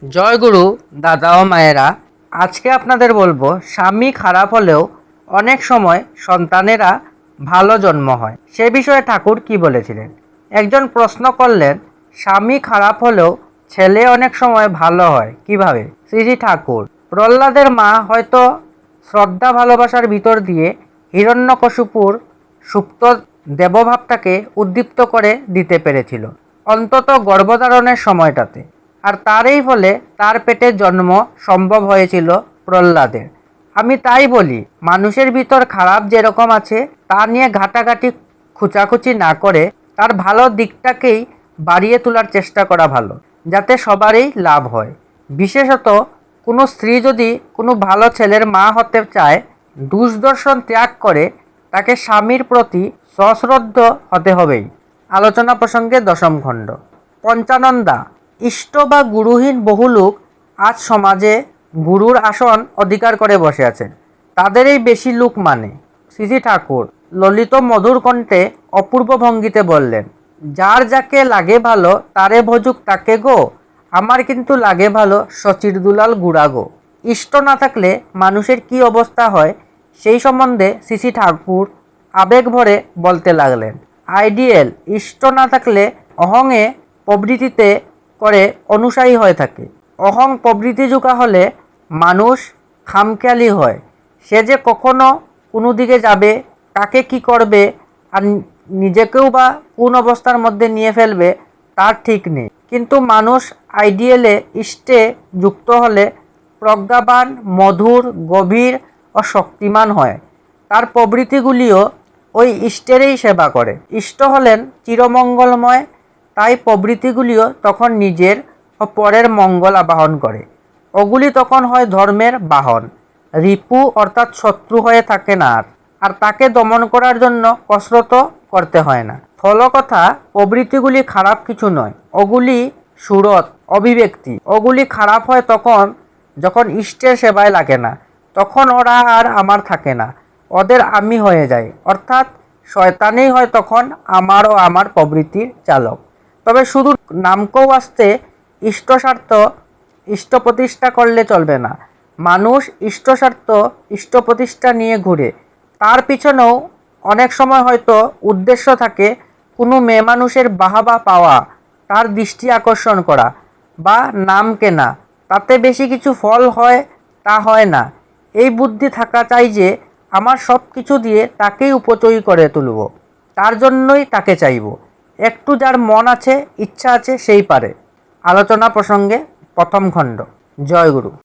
জয়গুরু দাদা ও মায়েরা, আজকে আপনাদের বলবো স্বামী খারাপ হলেও অনেক সময় সন্তানেরা ভালো জন্ম হয়। সে বিষয়ে ঠাকুর কি বলেছিলেন? একজন প্রশ্ন করলেন, স্বামী খারাপ হলেও ছেলে অনেক সময় ভালো হয় কিভাবে? শ্রী ঠাকুর, প্রহ্লাদের মা হয়তো শ্রদ্ধা ভালোবাসার ভিতর দিয়ে হিরণ্যকশিপুর সুপ্ত দেবভাবটাকে উদ্দীপ্ত করে দিতে পেরেছিল, অন্তত গর্ভধারণের সময়টাতে। আর তারই ফলে তার পেটে জন্ম সম্ভব হয়েছিল প্রহ্লাদের। আমি তাই বলি, মানুষের ভিতর খারাপ যেরকম আছে তা নিয়ে ঘাটাঘাটি খুচাখুচি না করে তার ভালো দিকটাকেই বাড়িয়ে তোলার চেষ্টা করা ভালো, যাতে সবারই লাভ হয়। বিশেষত কোনো স্ত্রী যদি কোনো ভালো ছেলের মা হতে চায়, দুষদর্শন ত্যাগ করে তাকে স্বামীর প্রতি সশ্রদ্ধ হতে হবেই। আলোচনা প্রসঙ্গে দশম খণ্ড। পঞ্চানন্দা, ইষ্ট বা গুরুহীন বহু লোক আজ সমাজে গুরুর আসন অধিকার করে বসে আছেন। তাদেরই বেশি লোক মানে। শ্রী ঠাকুর ললিত মধুর কণ্ঠে অপূর্ব ভঙ্গিতে বললেন, যার যাকে লাগে ভালো তারে ভজুক তাকে গো, আমার কিন্তু লাগে ভালো শচীর দুলাল গুড়া গো। ইষ্ট না থাকলে মানুষের কি অবস্থা হয় সেই সম্বন্ধে শ্রী ঠাকুর আবেগ ভরে বলতে লাগলেন। আইডিয়াল ইষ্ট না থাকলে অহংয়ে প্রবৃত্তিতে করে অনুসারী হয়ে থাকে। অহং প্রবৃত্তিযুক্ত হলে মানুষ খামখেয়ালি হয়। সে যে কখনো কোনো দিকে যাবে, কাকে কি করবে, আর নিজেকেও বা কোন অবস্থার মধ্যে নিয়ে ফেলবে তার ঠিক নেই। কিন্তু মানুষ আইডিয়ালে ইষ্টে যুক্ত হলে প্রজ্ঞাবান, মধুর, গভীর ও শক্তিমান হয়। তার প্রবৃত্তিগুলিও ওই ইষ্টেরই সেবা করে। ইষ্ট হলেন চিরমঙ্গলময়, তাই প্রবৃত্তিগুলিও তখন নিজের ও পরের মঙ্গল আবাহন করে। ওগুলি তখন হয় ধর্মের বাহন, রিপু অর্থাৎ শত্রু হয়ে থাকে না আর তাকে দমন করার জন্য কসরত করতে হয় না। ফলকথা, প্রবৃত্তিগুলি খারাপ কিছু নয়, ওগুলি সুরত, অভিব্যক্তি। ওগুলি খারাপ হয় তখন যখন ইষ্টের সেবায় লাগে না, তখন ওরা আর আমার থাকে না, ওদের আমি হয়ে যায়, অর্থাৎ শয়তানই হয় তখন আমার ও আমার প্রবৃত্তির চালক। তবে শুধু নামকেও আসতে ইষ্টস্বার্থ ইষ্ট প্রতিষ্ঠা করলে চলবে না। মানুষ ইষ্টস্বার্থ ইষ্ট প্রতিষ্ঠা নিয়ে ঘুরে, তার পিছনেও অনেক সময় হয়তো উদ্দেশ্য থাকে কোনো মেয়ে মানুষের বাহবা পাওয়া, তার দৃষ্টি আকর্ষণ করা বা নাম কেনা। তাতে বেশি কিছু ফল হয় তা হয় না। এই বুদ্ধি থাকা চাই যে আমার সব কিছু দিয়ে তাকেই উপচয়ী করে তুলব, তার জন্যই তাকে চাইব। একটু যার মন আছে, ইচ্ছা আছে, সেই পারে। আলোচনা প্রসঙ্গে প্রথম খণ্ড। জয়গুরু।